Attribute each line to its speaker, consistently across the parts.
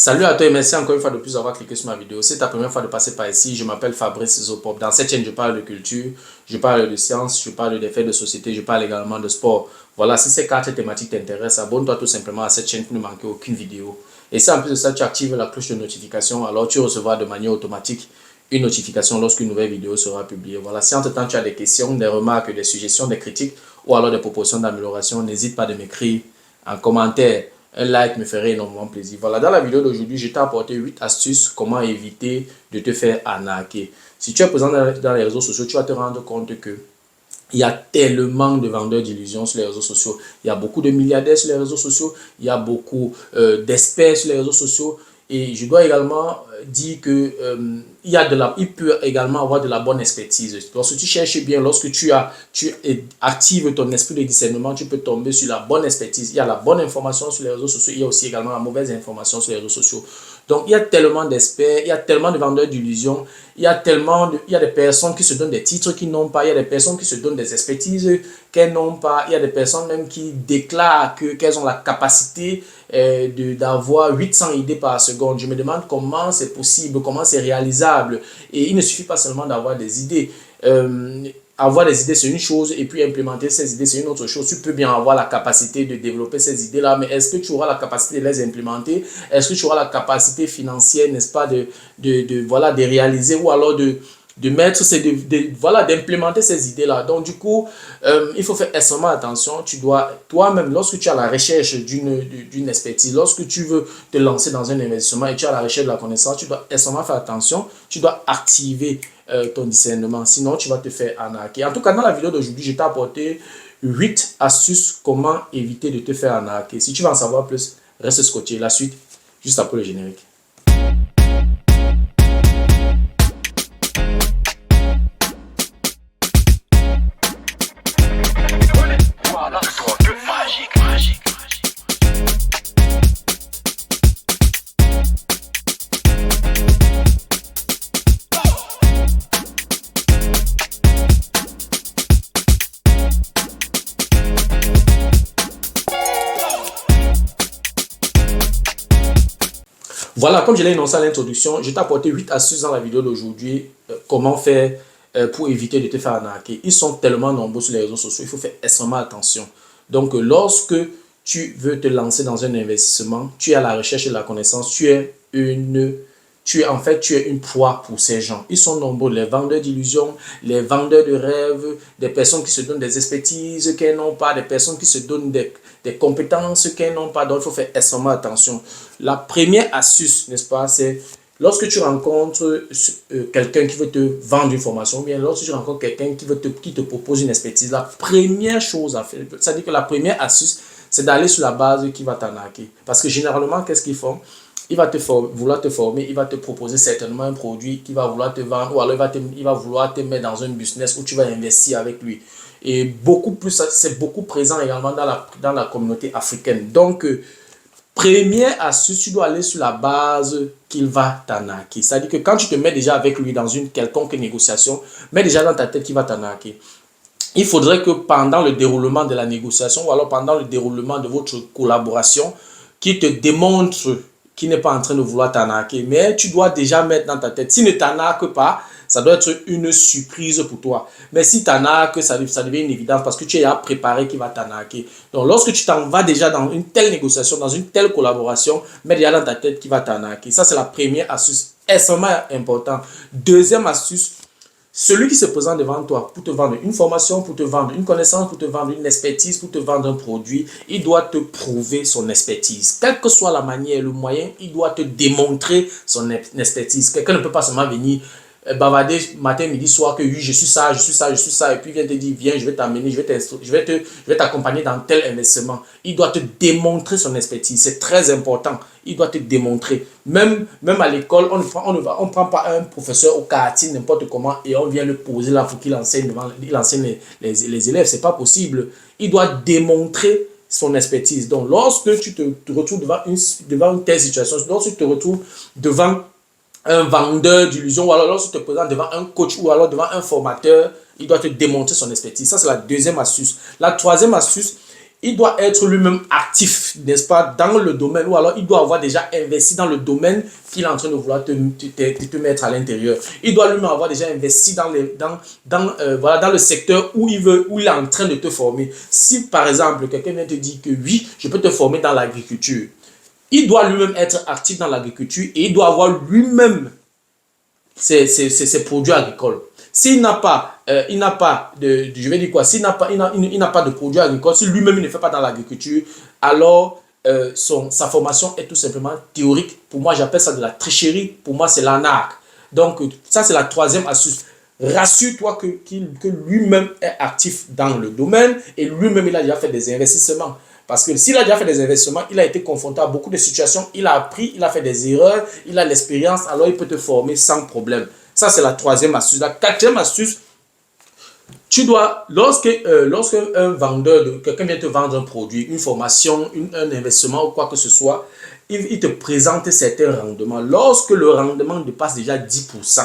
Speaker 1: Salut à toi et merci encore une fois de plus d'avoir cliqué sur ma vidéo. C'est ta première fois de passer par ici. Je m'appelle Fabrice Zopop. Dans cette chaîne, je parle de culture, je parle de science, je parle des faits de société, je parle également de sport. Voilà, si ces quatre thématiques t'intéressent, abonne-toi tout simplement à cette chaîne pour ne manquer aucune vidéo. Et si en plus de ça, tu actives la cloche de notification, alors tu recevras de manière automatique une notification lorsqu'une nouvelle vidéo sera publiée. Voilà, si entre-temps tu as des questions, des remarques, des suggestions, des critiques ou alors des propositions d'amélioration, n'hésite pas de m'écrire en commentaire. Un like me ferait énormément plaisir. Voilà, dans la vidéo d'aujourd'hui, je t'ai apporté 8 astuces comment éviter de te faire arnaquer. Si tu es présent dans les réseaux sociaux, tu vas te rendre compte que il y a tellement de vendeurs d'illusions sur les réseaux sociaux. Il y a beaucoup de milliardaires sur les réseaux sociaux. Il y a beaucoup d'experts sur les réseaux sociaux. Et je dois également dire que il peut également avoir de la bonne expertise. Lorsque tu cherches bien, lorsque tu actives ton esprit de discernement, tu peux tomber sur la bonne expertise. Il y a la bonne information sur les réseaux sociaux. Il y a aussi également la mauvaise information sur les réseaux sociaux. Donc, il y a tellement d'experts, il y a tellement de vendeurs d'illusions, il y a des personnes qui se donnent des titres qu'ils n'ont pas, il y a des personnes qui se donnent des expertises qu'elles n'ont pas, il y a des personnes même qui déclarent qu'elles ont la capacité d'avoir 800 idées par seconde. Je me demande comment c'est possible, comment c'est réalisable. Et il ne suffit pas seulement d'avoir des idées. Avoir des idées, c'est une chose, et puis implémenter ces idées, c'est une autre chose. Tu peux bien avoir la capacité de développer ces idées-là, mais est-ce que tu auras la capacité de les implémenter? Est-ce que tu auras la capacité financière, n'est-ce pas, de réaliser ou alors d'implémenter ces idées-là? Donc, du coup, il faut faire extrêmement attention. Tu dois, toi-même, lorsque tu as la recherche d'une expertise, lorsque tu veux te lancer dans un investissement et tu as la recherche de la connaissance, tu dois extrêmement faire attention. Tu dois activer ton discernement, sinon tu vas te faire arnaquer. En tout cas, dans la vidéo d'aujourd'hui, je t'ai apporté 8 astuces comment éviter de te faire arnaquer. Si tu veux en savoir plus, reste scotché. La suite, juste après le générique. Voilà, comme je l'ai énoncé à l'introduction, je t'ai apporté 8 astuces dans la vidéo d'aujourd'hui. Comment faire pour éviter de te faire arnaquer. Ils sont tellement nombreux sur les réseaux sociaux, il faut faire extrêmement attention. Donc, lorsque tu veux te lancer dans un investissement, tu es à la recherche de la connaissance, tu es une proie pour ces gens. Ils sont nombreux, les vendeurs d'illusions, les vendeurs de rêves, des personnes qui se donnent des expertises qu'elles n'ont pas, des personnes qui se donnent des compétences qu'elles n'ont pas. Donc, il faut faire extrêmement attention. La première astuce, n'est-ce pas, c'est lorsque tu rencontres quelqu'un qui veut te vendre une formation, ou bien lorsque tu rencontres quelqu'un qui te propose une expertise, la première chose à faire, c'est-à-dire que la première astuce, c'est d'aller sur la base qui va t'arnaquer. Parce que généralement, qu'est-ce qu'ils font? Il va vouloir te former, il va te proposer certainement un produit qu'il va vouloir te vendre, ou alors il va vouloir te mettre dans un business où tu vas investir avec lui. Et beaucoup plus, c'est beaucoup présent également dans la communauté africaine. Donc, première astuce, tu dois aller sur la base qu'il va t'arnaquer. C'est-à-dire que quand tu te mets déjà avec lui dans une quelconque négociation, mets déjà dans ta tête qu'il va t'arnaquer. Il faudrait que pendant le déroulement de la négociation ou alors pendant le déroulement de votre collaboration, qu'il te démontre qu'il n'est pas en train de vouloir t'arnaquer. Mais tu dois déjà mettre dans ta tête, s'il ne t'arnaque pas, ça doit être une surprise pour toi. Mais si t'arnaque, ça devient une évidence parce que tu es préparé qu'il va t'arnaquer. Donc, lorsque tu t'en vas déjà dans une telle négociation, dans une telle collaboration, mets déjà dans ta tête qu'il va t'arnaquer. Ça, c'est la première astuce extrêmement importante. Deuxième astuce, celui qui se présente devant toi pour te vendre une formation, pour te vendre une connaissance, pour te vendre une expertise, pour te vendre un produit, il doit te prouver son expertise. Quelle que soit la manière, le moyen, il doit te démontrer son expertise. Quelqu'un ne peut pas seulement venir bavarder matin, midi, soir que oui, je suis ça, et puis il vient te dire, viens, je vais t'amener, je vais t'accompagner dans tel investissement. Il doit te démontrer son expertise, c'est très important. Il doit te démontrer. Même à l'école, on ne prend pas un professeur au quartier, n'importe comment, et on vient le poser là pour qu'il enseigne les élèves. C'est pas possible. Il doit démontrer son expertise. Donc, lorsque tu te retrouves devant une telle situation, lorsque tu te retrouves devant un vendeur d'illusions, ou alors lorsque tu te présentes devant un coach ou alors devant un formateur, il doit te démontrer son expertise. Ça, c'est la deuxième astuce. La troisième astuce, il doit être lui-même actif, n'est-ce pas, dans le domaine, ou alors il doit avoir déjà investi dans le domaine qu'il est en train de vouloir te mettre à l'intérieur. Il doit lui-même avoir déjà investi voilà, dans le secteur où où il est en train de te former. Si par exemple, quelqu'un vient te dire que oui, je peux te former dans l'agriculture, il doit lui-même être actif dans l'agriculture et il doit avoir lui-même ses produits agricoles. S'il n'a pas, je vais dire quoi, s'il n'a pas, il n'a pas de produits agricoles, si lui-même ne fait pas dans l'agriculture, alors sa formation est tout simplement théorique. Pour moi, j'appelle ça de la tricherie. Pour moi, c'est l'arnaque. Donc, ça, c'est la troisième astuce. Rassure-toi que lui-même est actif dans le domaine et lui-même, il a déjà fait des investissements. Parce que s'il a déjà fait des investissements, il a été confronté à beaucoup de situations, il a appris, il a fait des erreurs, il a l'expérience, alors il peut te former sans problème. Ça, c'est la troisième astuce. La quatrième astuce, tu dois, lorsque un vendeur, quelqu'un vient te vendre un produit, une formation, un investissement ou quoi que ce soit, il te présente certains rendements. Lorsque le rendement dépasse déjà 10%,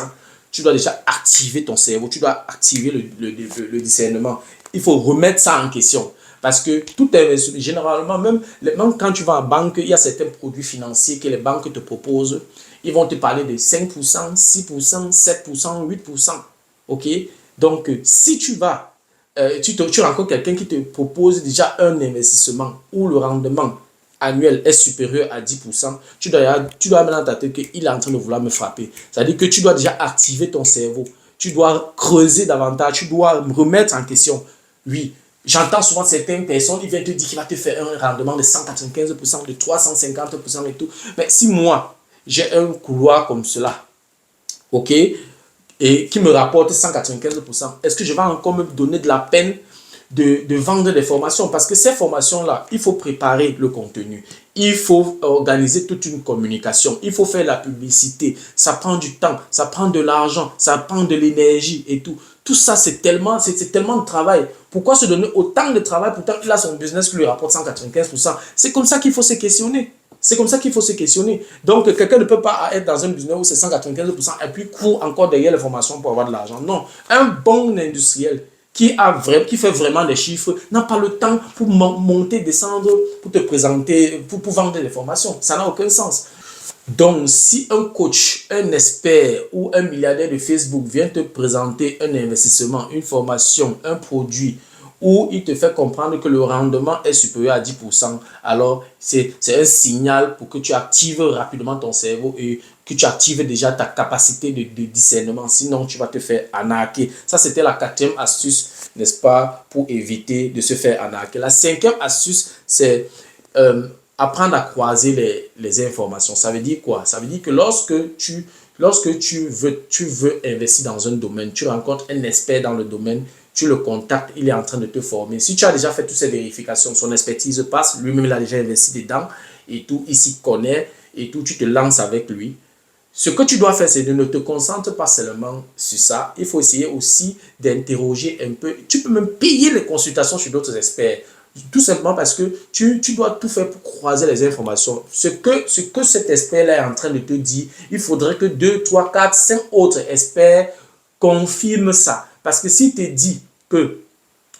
Speaker 1: tu dois déjà activer ton cerveau, tu dois activer le discernement. Il faut remettre ça en question. Parce que tout est, généralement, même quand tu vas en banque, il y a certains produits financiers que les banques te proposent. Ils vont te parler de 5%, 6%, 7%, 8%. OK? Donc, si tu vas, tu rencontres quelqu'un qui te propose déjà un investissement où le rendement annuel est supérieur à 10%, tu dois mettre dans ta tête qu'il est en train de vouloir me frapper. C'est-à-dire que tu dois déjà activer ton cerveau. Tu dois creuser davantage. Tu dois remettre en question. Oui, j'entends souvent certaines personnes, ils viennent te dire qu'il va te faire un rendement de 195%, de 350% et tout. Mais si moi, j'ai un couloir comme cela, OK, et qui me rapporte 195%, est-ce que je vais encore me donner de la peine de vendre des formations? Parce que ces formations-là, il faut préparer le contenu. Il faut organiser toute une communication. Il faut faire la publicité. Ça prend du temps, ça prend de l'argent, ça prend de l'énergie et tout. Tout ça, c'est tellement de travail. Pourquoi se donner autant de travail? Pourtant, il a son business qui lui rapporte 195%. C'est comme ça qu'il faut se questionner. C'est comme ça qu'il faut se questionner. Donc, quelqu'un ne peut pas être dans un business où c'est 195% et puis court encore derrière les formations pour avoir de l'argent. Non. Un bon industriel qui fait vraiment des chiffres n'a pas le temps pour monter, descendre, pour te présenter, pour vendre des formations. Ça n'a aucun sens. Donc, si un coach, un expert ou un milliardaire de Facebook vient te présenter un investissement, une formation, un produit, où il te fait comprendre que le rendement est supérieur à 10%, alors c'est un signal pour que tu actives rapidement ton cerveau et que tu actives déjà ta capacité de discernement. Sinon, tu vas te faire arnaquer. Ça, c'était la quatrième astuce, n'est-ce pas, pour éviter de se faire arnaquer. La cinquième astuce, c'est apprendre à croiser les informations. Ça veut dire quoi? Ça veut dire que lorsque tu veux investir dans un domaine, tu rencontres un expert dans le domaine, tu le contactes, il est en train de te former. Si tu as déjà fait toutes ces vérifications, son expertise passe, lui-même il a déjà investi dedans et tout, il s'y connaît et tout, tu te lances avec lui. Ce que tu dois faire, c'est de ne te concentrer pas seulement sur ça. Il faut essayer aussi d'interroger un peu. Tu peux même payer les consultations sur d'autres experts. Tout simplement parce que tu dois tout faire pour croiser les informations. Ce que cet expert-là est en train de te dire, il faudrait que 2, 3, 4, 5 autres experts confirment ça. Parce que s'il te dit que,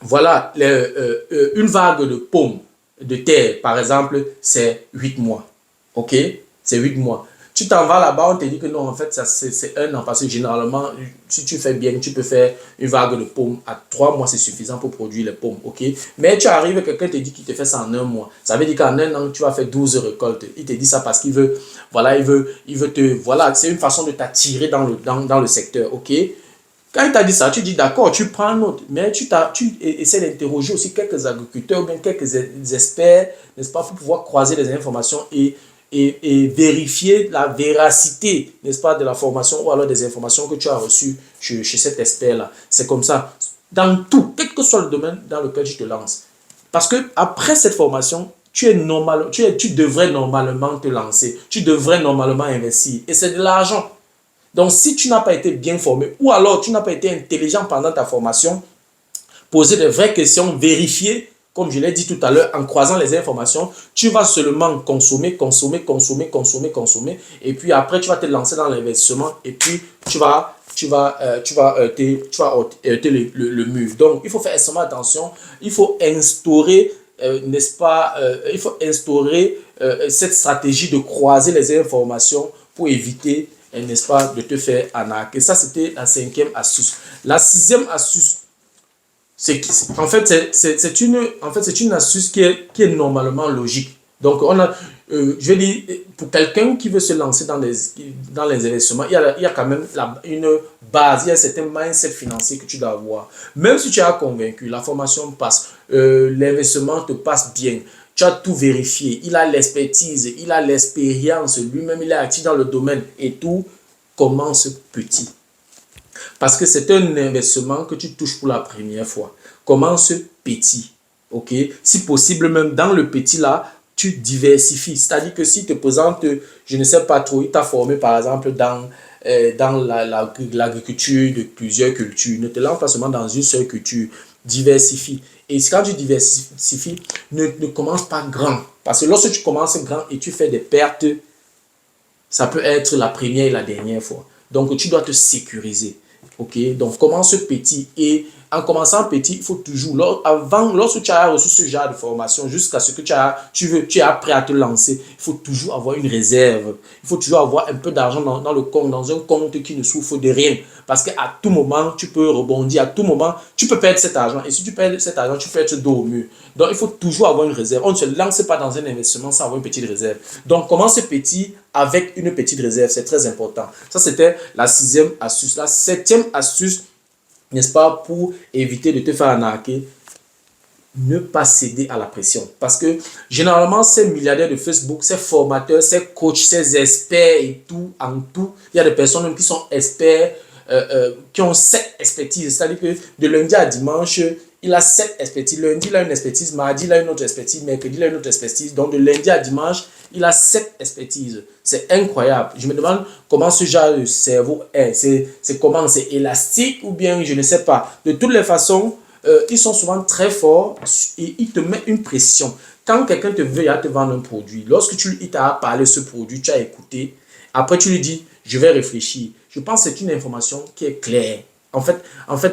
Speaker 1: voilà, une vague de pommes de terre, par exemple, c'est 8 mois. OK? C'est 8 mois. Tu t'en vas là-bas, on te dit que non, en fait, c'est 1 an. Parce que généralement, si tu fais bien, tu peux faire une vague de pommes. À 3 mois, c'est suffisant pour produire les pommes. OK? Mais tu arrives, quelqu'un te dit qu'il te fait ça en 1 mois. Ça veut dire qu'en 1 an, tu vas faire 12 récoltes. Il te dit ça parce qu'il veut, voilà, il veut te, voilà, c'est une façon de t'attirer dans le secteur. OK? Quand il t'a dit ça, tu dis d'accord, tu prends note, mais tu essaies d'interroger aussi quelques agriculteurs ou bien quelques experts, n'est-ce pas, pour pouvoir croiser les informations et vérifier la véracité, n'est-ce pas, de la formation ou alors des informations que tu as reçues chez cet expert-là. C'est comme ça, dans tout, quel que soit le domaine dans lequel tu te lances. Parce que après cette formation, tu devrais normalement te lancer, tu devrais normalement investir et c'est de l'argent. Donc, si tu n'as pas été bien formé ou alors tu n'as pas été intelligent pendant ta formation, poser de vraies questions, vérifier, comme je l'ai dit tout à l'heure, en croisant les informations, tu vas seulement consommer, et puis après, tu vas te lancer dans l'investissement et puis tu vas heurter le mur. Donc, il faut faire extrêmement attention, il faut instaurer n'est-ce pas, il faut instaurer cette stratégie de croiser les informations pour éviter, n'est-ce pas, de te faire arnaquer. Ça, c'était la 5e astuce. La 6e astuce, en fait, c'est une astuce qui est normalement logique. Donc, je vais dire, pour quelqu'un qui veut se lancer dans les investissements, il y a quand même une base, il y a un certain mindset financier que tu dois avoir. Même si tu es convaincu, la formation passe, l'investissement te passe bien, tu as tout vérifié, il a l'expertise, il a l'expérience, lui-même il est actif dans le domaine et tout, commence petit. Parce que c'est un investissement que tu touches pour la première fois. Commence petit, ok? Si possible, même dans le petit là, tu diversifies. C'est-à-dire que si tu te présentes, je ne sais pas trop, il t'a formé par exemple dans l'agriculture de plusieurs cultures. Ne te lance pas seulement dans une seule culture. Diversifie. Et quand tu diversifies, ne commence pas grand. Parce que lorsque tu commences grand et tu fais des pertes, ça peut être la première et la dernière fois. Donc, tu dois te sécuriser. Ok, donc commence petit et en commençant petit, il faut toujours, lorsque tu as reçu ce genre de formation, jusqu'à ce que tu es prêt à te lancer, il faut toujours avoir une réserve. Il faut toujours avoir un peu d'argent dans le compte, dans un compte qui ne souffre de rien. Parce qu'à tout moment, tu peux rebondir, à tout moment, tu peux perdre cet argent. Et si tu perds cet argent, tu peux être dos au mur. Donc, il faut toujours avoir une réserve. On ne se lance pas dans un investissement sans avoir une petite réserve. Donc, commence petit avec une petite réserve. C'est très important. Ça, c'était la 6e astuce. La 7e astuce, n'est-ce pas, pour éviter de te faire arnaquer, ne pas céder à la pression. Parce que généralement, ces milliardaires de Facebook, ces formateurs, ces coachs, ces experts et tout, en tout, il y a des personnes même qui sont experts, qui ont cette expertise. C'est-à-dire que de lundi à dimanche, il a cette expertise. Lundi, il a une expertise. Mardi, il a une autre expertise. Mercredi, il a une autre expertise. Donc, de lundi à dimanche, il a cette expertise. C'est incroyable. Je me demande comment ce genre de cerveau est. C'est comment? C'est élastique ou bien je ne sais pas. De toutes les façons, ils sont souvent très forts et ils te mettent une pression. Quand quelqu'un te veut te vendre un produit, lorsque il t'a parlé de ce produit, tu as écouté, après tu lui dis, je vais réfléchir. Je pense que c'est une information qui est claire. En fait,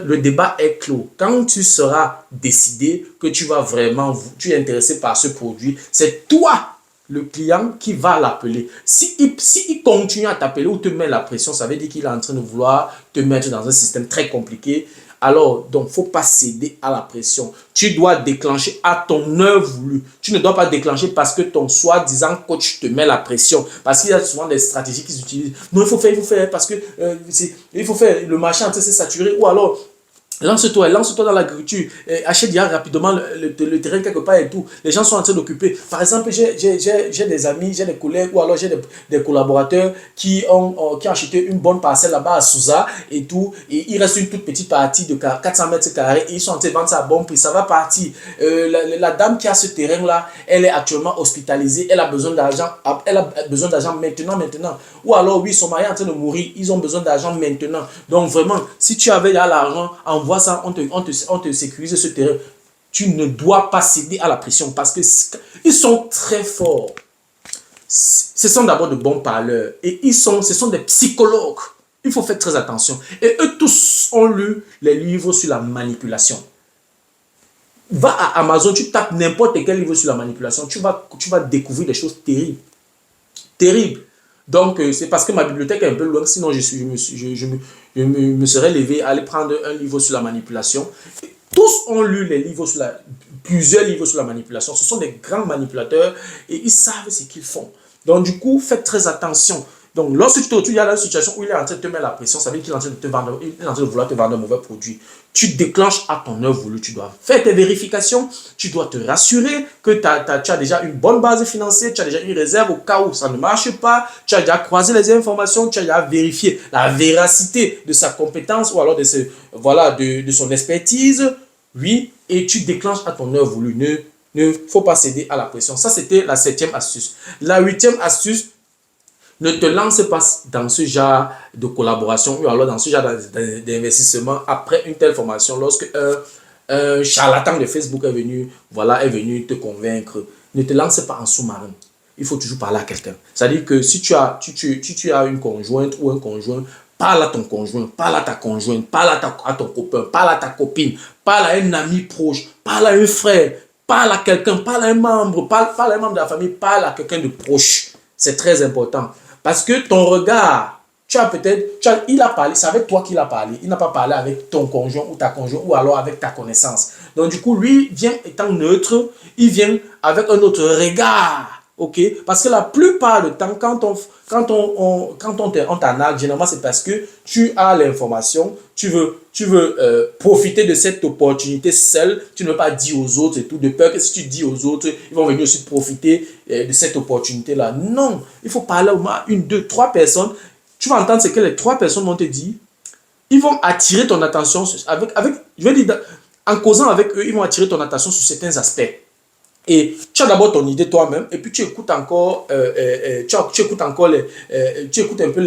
Speaker 1: le débat est clos. Quand tu seras décidé que tu es intéressé par ce produit, c'est toi, le client, qui va l'appeler. Si continue à t'appeler ou te met la pression, ça veut dire qu'il est en train de vouloir te mettre dans un système très compliqué. Alors, donc, il ne faut pas céder à la pression. Tu dois déclencher à ton heure voulue. Tu ne dois pas déclencher parce que ton soi-disant coach te met la pression. Parce qu'il y a souvent des stratégies qu'ils utilisent. Non, il faut faire parce que il faut faire, le marché en train de se saturer. Ou alors, lance-toi dans l'agriculture, achète rapidement le terrain quelque part et tout. Les gens sont en train d'occuper. Par exemple, j'ai des amis, j'ai des collègues ou alors j'ai des collaborateurs qui ont acheté une bonne parcelle là-bas à Souza et tout. Et il reste une toute petite partie de 400 mètres carrés et ils sont en train de vendre ça à bon prix. Ça va partir. La dame qui a ce terrain-là, elle est actuellement hospitalisée. Elle a besoin d'argent. Elle a besoin d'argent maintenant. Ou alors, oui, son mari est en train de mourir. Ils ont besoin d'argent maintenant. Donc, vraiment, si tu avais l'argent, envoie ça, on te sécurise ce terrain. Tu ne dois pas céder à la pression parce que ils sont très forts. Ce sont d'abord de bons parleurs et ce sont des psychologues. Il faut faire très attention. Et eux tous ont lu les livres sur la manipulation. Va à Amazon, tu tapes n'importe quel livre sur la manipulation, tu vas découvrir des choses terribles. Terribles. Donc, c'est parce que ma bibliothèque est un peu loin, sinon je me serais levé à aller prendre un livre sur la manipulation. Tous ont lu plusieurs livres sur la manipulation. Ce sont des grands manipulateurs et ils savent ce qu'ils font. Donc, du coup, faites très attention. Donc, lorsque tu te retrouves dans une situation où il est en train de te mettre la pression, ça veut dire qu'il est en train de vouloir te vendre un mauvais produit. Tu déclenches à ton heure voulue. Tu dois faire tes vérifications. Tu dois te rassurer que tu as déjà une bonne base financière. Tu as déjà une réserve au cas où ça ne marche pas. Tu as déjà croisé les informations. Tu as déjà vérifié la véracité de sa compétence ou alors de son expertise. Oui, et tu déclenches à ton heure voulue. Ne faut pas céder à la pression. Ça, c'était la 7e astuce. La 8e astuce, ne te lance pas dans ce genre de collaboration ou alors dans ce genre d'investissement après une telle formation. Lorsque un charlatan de Facebook est venu te convaincre, ne te lance pas en sous-marin. Il faut toujours parler à quelqu'un. C'est-à-dire que si tu as une conjointe ou un conjoint, parle à ton conjoint, parle à ta conjointe, parle à ton copain, parle à ta copine, parle à un ami proche, parle à un frère. Parle à quelqu'un, parle à un membre, parle à un membre de la famille, parle à quelqu'un de proche. C'est très important. Parce que ton regard, tu as peut-être, il a parlé, c'est avec toi qu'il a parlé. Il n'a pas parlé avec ton conjoint ou ta conjointe ou alors avec ta connaissance. Donc du coup, lui vient étant neutre, il vient avec un autre regard. Ok, parce que la plupart du temps, on t'arnaque, généralement c'est parce que tu as l'information, tu veux profiter de cette opportunité seule, tu ne veux pas dire aux autres et tout, de peur que si tu dis aux autres, ils vont venir aussi profiter de cette opportunité-là. Non, il faut parler au moins à une, deux, trois personnes. Tu vas entendre ce que les trois personnes vont te dire. Ils vont attirer ton attention je vais dire, en causant avec eux, ils vont attirer ton attention sur certains aspects. Et tu as d'abord ton idée toi-même, et puis tu écoutes encore, tu écoutes un peu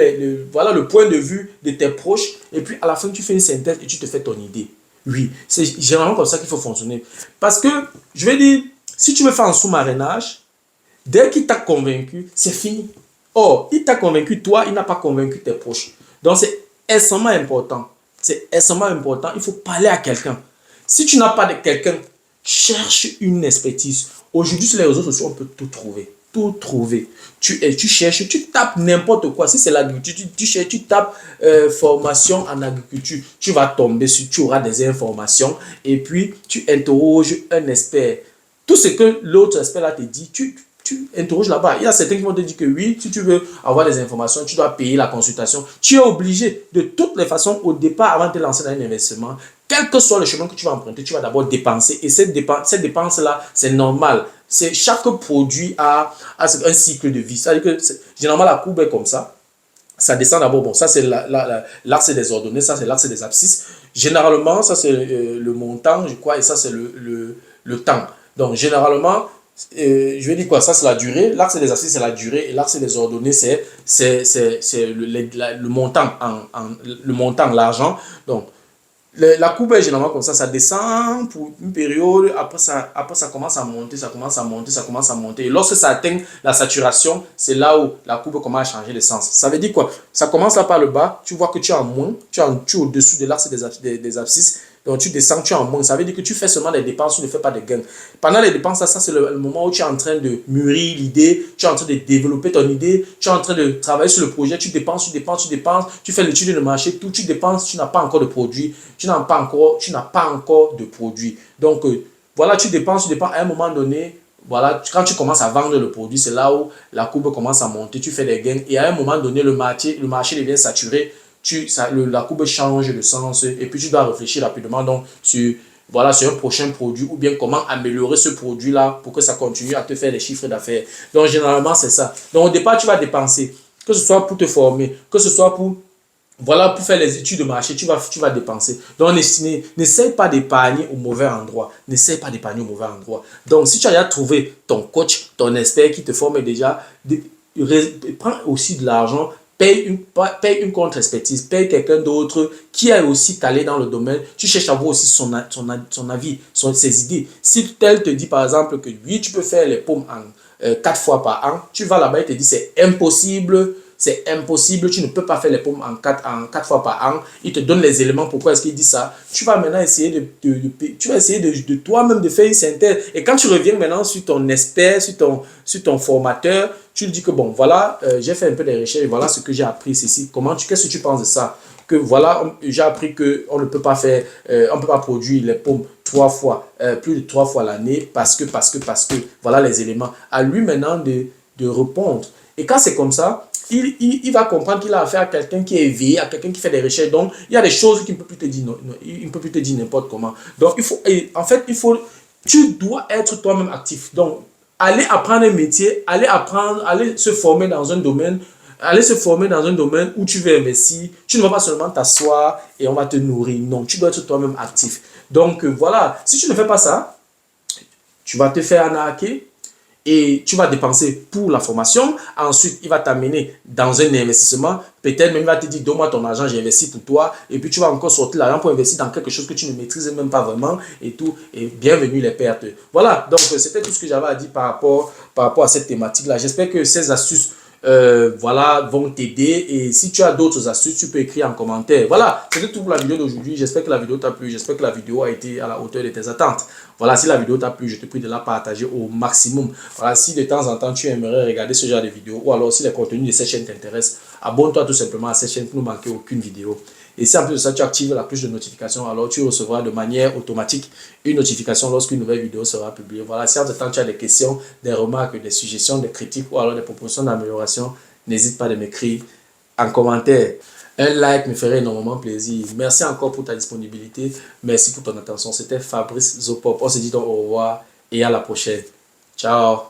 Speaker 1: voilà, le point de vue de tes proches, et puis à la fin tu fais une synthèse et tu te fais ton idée. Oui, c'est généralement comme ça qu'il faut fonctionner. Parce que, je vais dire, si tu veux faire un sous-marinage, dès qu'il t'a convaincu, c'est fini. Or, il t'a convaincu toi, il n'a pas convaincu tes proches. Donc c'est extrêmement important. C'est extrêmement important. Il faut parler à quelqu'un. Si tu n'as pas de quelqu'un, cherche une expertise. Aujourd'hui, sur les réseaux sociaux, on peut tout trouver. Tout trouver. Tu cherches, tu tapes n'importe quoi. Si c'est l'agriculture, tu cherches, tu tapes formation en agriculture. Tu vas tomber sur, tu auras des informations. Et puis, tu interroges un expert. Tout ce que l'autre expert là te dit, tu interroges là-bas. Il y a certains qui vont te dire que oui, si tu veux avoir des informations, tu dois payer la consultation. Tu es obligé, de toutes les façons, au départ, avant de te lancer dans un investissement, quel que soit le chemin que tu vas emprunter, tu vas d'abord dépenser. Et cette dépense-là, c'est normal. Chaque produit a un cycle de vie. C'est-à-dire que généralement, la courbe est comme ça. Ça descend d'abord. Bon, ça, c'est l'axe des ordonnées. Ça, c'est l'axe des abscisses. Généralement, ça, c'est le montant, je crois, et ça, c'est le temps. Donc, généralement, je vais dire quoi, ça c'est la durée, l'axe des abscisses c'est la durée et l'axe des ordonnées c'est le montant le montant, l'argent. Donc la courbe est généralement comme ça descend pour une période, après ça commence à monter, ça commence à monter, ça commence à monter. Et lorsque ça atteint la saturation, c'est là où la courbe commence à changer de sens. Ça veut dire quoi? Ça commence là par le bas, tu vois que tu es en moins, tu es au-dessus de l'axe des abscisses. Donc tu descends, tu es en moins. Ça veut dire que tu fais seulement des dépenses, tu ne fais pas de gains. Pendant les dépenses, ça c'est le moment où tu es en train de mûrir l'idée, tu es en train de développer ton idée, tu es en train de travailler sur le projet, tu dépenses, tu fais l'étude de marché, tout, tu dépenses, tu n'as pas encore de produit, tu n'as pas encore de produit. Donc voilà, tu dépenses, à un moment donné, voilà, quand tu commences à vendre le produit, c'est là où la courbe commence à monter, tu fais des gains et à un moment donné, le marché devient saturé. La courbe change de sens et puis tu dois réfléchir rapidement donc sur un prochain produit ou bien comment améliorer ce produit là pour que ça continue à te faire des chiffres d'affaires. Donc généralement c'est ça. Donc au départ tu vas dépenser, que ce soit pour te former, que ce soit pour faire les études de marché, tu vas dépenser. Donc n'essaye pas d'épargner au mauvais endroit. N'essaye pas d'épargner au mauvais endroit. Donc si tu as déjà trouvé ton coach, ton expert qui te forme déjà, prends aussi de l'argent. Paye une contre-expertise, paye quelqu'un d'autre qui est aussi calé dans le domaine. Tu cherches à voir aussi son avis, ses idées. Si tel te dit par exemple que oui, tu peux faire les pommes en 4 fois par an, tu vas là-bas et te dit c'est impossible, tu ne peux pas faire les pommes en 4 fois par an. Il te donne les éléments, pourquoi est-ce qu'il dit ça. Tu vas maintenant essayer de toi-même de faire une synthèse. Et quand tu reviens maintenant sur ton expert, sur ton formateur, tu lui dis que bon, voilà, j'ai fait un peu de recherches, voilà ce que j'ai appris ceci. Qu'est-ce que tu penses de ça? Que voilà, j'ai appris qu'on ne peut pas faire, on ne peut pas produire les pommes plus de 3 fois l'année parce que, voilà les éléments. À lui maintenant de répondre. Et quand c'est comme ça, il va comprendre qu'il a affaire à quelqu'un qui est éveillé, à quelqu'un qui fait des recherches. Donc, il y a des choses qu'il ne peut plus te dire, il ne peut plus te dire n'importe comment. Donc, tu dois être toi-même actif. Donc, aller apprendre un métier, aller se former dans un domaine, où tu veux investir. Tu ne vas pas seulement t'asseoir et on va te nourrir. Non, tu dois être toi-même actif. Donc, voilà. Si tu ne fais pas ça, tu vas te faire arnaquer. Et tu vas dépenser pour la formation. Ensuite, il va t'amener dans un investissement. Peut-être même il va te dire, donne-moi ton argent, j'ai investi pour toi. Et puis, tu vas encore sortir l'argent pour investir dans quelque chose que tu ne maîtrises même pas vraiment. Et tout. Et bienvenue les pertes. Voilà. Donc, c'était tout ce que j'avais à dire par rapport à cette thématique-là. J'espère que ces astuces voilà, vont t'aider. Et si tu as d'autres astuces, tu peux écrire en commentaire. Voilà, c'était tout pour la vidéo d'aujourd'hui. J'espère que la vidéo t'a plu. J'espère que la vidéo a été à la hauteur de tes attentes. Voilà, si la vidéo t'a plu, je te prie de la partager au maximum. Voilà, si de temps en temps tu aimerais regarder ce genre de vidéo, ou alors si les contenus de cette chaîne t'intéressent, abonne-toi tout simplement à cette chaîne pour ne manquer aucune vidéo. Et si en plus de ça, tu actives la cloche de notification, alors tu recevras de manière automatique une notification lorsqu'une nouvelle vidéo sera publiée. Voilà, si en ce temps tu as des questions, des remarques, des suggestions, des critiques ou alors des propositions d'amélioration, n'hésite pas à m'écrire en commentaire. Un like me ferait énormément plaisir. Merci encore pour ta disponibilité. Merci pour ton attention. C'était Fabrice Zopop. On se dit donc au revoir et à la prochaine. Ciao.